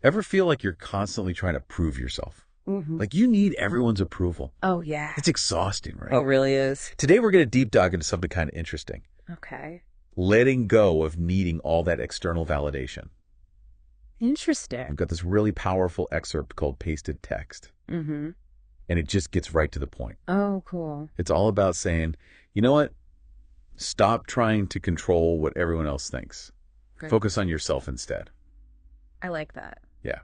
Ever feel like you're constantly trying to prove yourself? Like you need everyone's approval. Oh, yeah. It's exhausting, right? Oh, it really is. Today we're going to deep dive into something kind of interesting. Okay. Letting go of needing all that external validation. Interesting. We've got this really powerful excerpt called Pasted Text. And it just gets right to the point. Oh, cool. It's all about saying, you know what? Stop trying to control what everyone else thinks. Great. Focus on yourself instead. I like that. Yeah.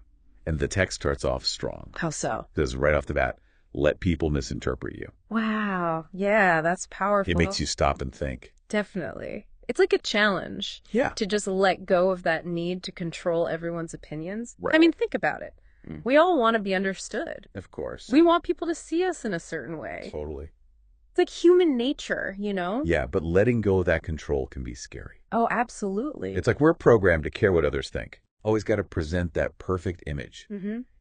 And the text starts off strong. How so? It says right off the bat, let people misinterpret you. Wow. Yeah, that's powerful. It makes you stop and think. Definitely. It's like a challenge. Yeah. To just let go of that need to control everyone's opinions. Right. I mean, think about it. We all want to be understood. Of course. We want people to see us in a certain way. Totally. It's like human nature, you know? Yeah, but letting go of that control can be scary. Oh, absolutely. It's like we're programmed to care what others think. Always got to present that perfect image.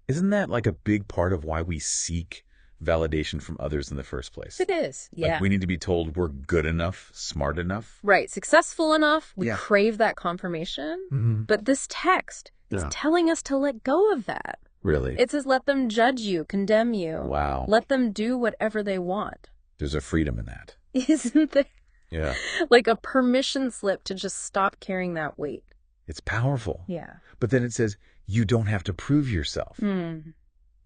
Isn't that like a big part of why we seek validation from others in the first place? It is. Yeah. Like we need to be told we're good enough, smart enough. Right. Successful enough. We Yeah. crave that confirmation. But this text is Yeah. telling us to let go of that. Really? It says let them judge you, condemn you. Wow. Let them do whatever they want. There's a freedom in that. Isn't there? Yeah. Like a permission slip to just stop carrying that weight. It's powerful. Yeah. But then it says you don't have to prove yourself. Mm.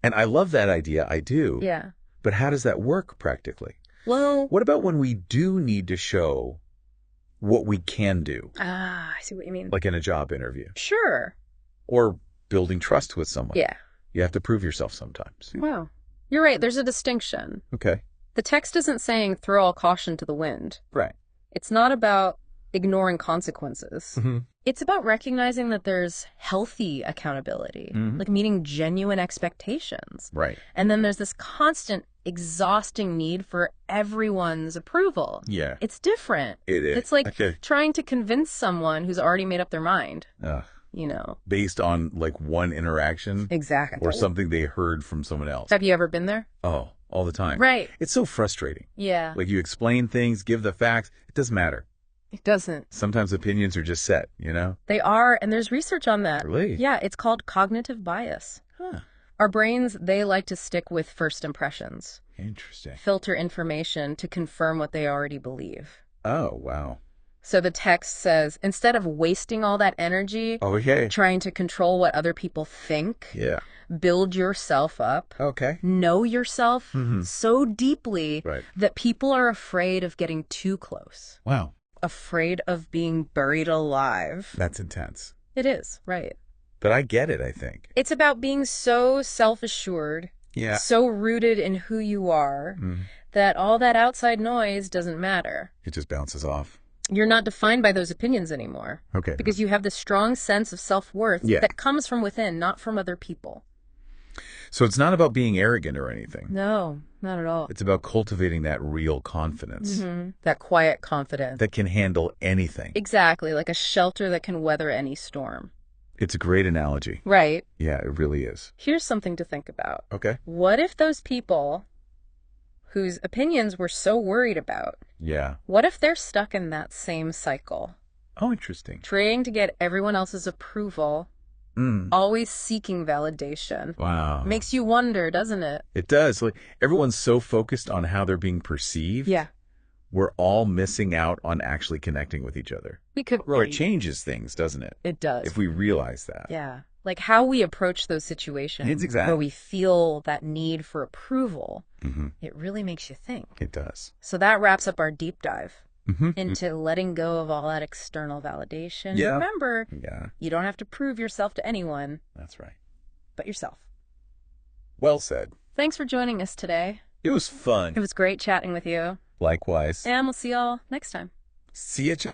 And I love that idea. I do. Yeah. But how does that work practically? Well, What about when we do need to show what we can do, I see what you mean. like in a job interview Sure. or building trust with someone? Yeah. You have to prove yourself sometimes. Wow. You're right. There's a distinction. Okay. The text isn't saying throw all caution to the wind. Right. It's not about ignoring consequences. It's about recognizing that there's healthy accountability, like meeting genuine expectations. Right. And then there's this constant, exhausting need for everyone's approval. Yeah. It's different. It is. It's like Okay. trying to convince someone who's already made up their mind, you know. Based on like one interaction Exactly. or something they heard from someone else. Have you ever been there? Oh, all the time. Right. It's so frustrating. Yeah. Like you explain things, give the facts. It doesn't matter. It doesn't. Sometimes opinions are just set, you know? They are, and there's research on that. Really? Yeah, it's called cognitive bias. Huh. Our brains, they like to stick with first impressions, Interesting. filter information to confirm what they already believe. Oh, wow. So the text says, instead of wasting all that energy Okay. trying to control what other people think, Yeah. build yourself up, Okay. know yourself so deeply Right. that people are afraid of getting too close, Wow. afraid of being buried alive. That's intense. It is, right. But I get it, I think. It's about being so self-assured, Yeah. so rooted in who you are, that all that outside noise doesn't matter. It just bounces off. You're not defined by those opinions anymore. Okay. Because you have this strong sense of self-worth Yeah. that comes from within, not from other people. So it's not about being arrogant or anything. No, not at all. It's about cultivating that real confidence That quiet confidence. that can handle anything. Exactly, like a shelter that can weather any storm. It's a great analogy. Right. Yeah, it really is. Here's something to think about. Okay. What if those people whose opinions we're so worried about, Yeah. what if they're stuck in that same cycle? Oh, interesting. Trying to get everyone else's approval, always seeking validation. Wow. Makes you wonder, doesn't it? It does. Like everyone's so focused on how they're being perceived. Yeah. We're all missing out on actually connecting with each other. We could. Or it changes things, doesn't it? It does. If we realize that. Yeah. Like how we approach those situations It's exactly. where we feel that need for approval, it really makes you think. It does. So that wraps up our deep dive into letting go of all that external validation. Yeah. Remember, Yeah, you don't have to prove yourself to anyone that's right. but yourself. Well said. Thanks for joining us today. It was fun. It was great chatting with you. Likewise. And we'll see y'all next time. See ya.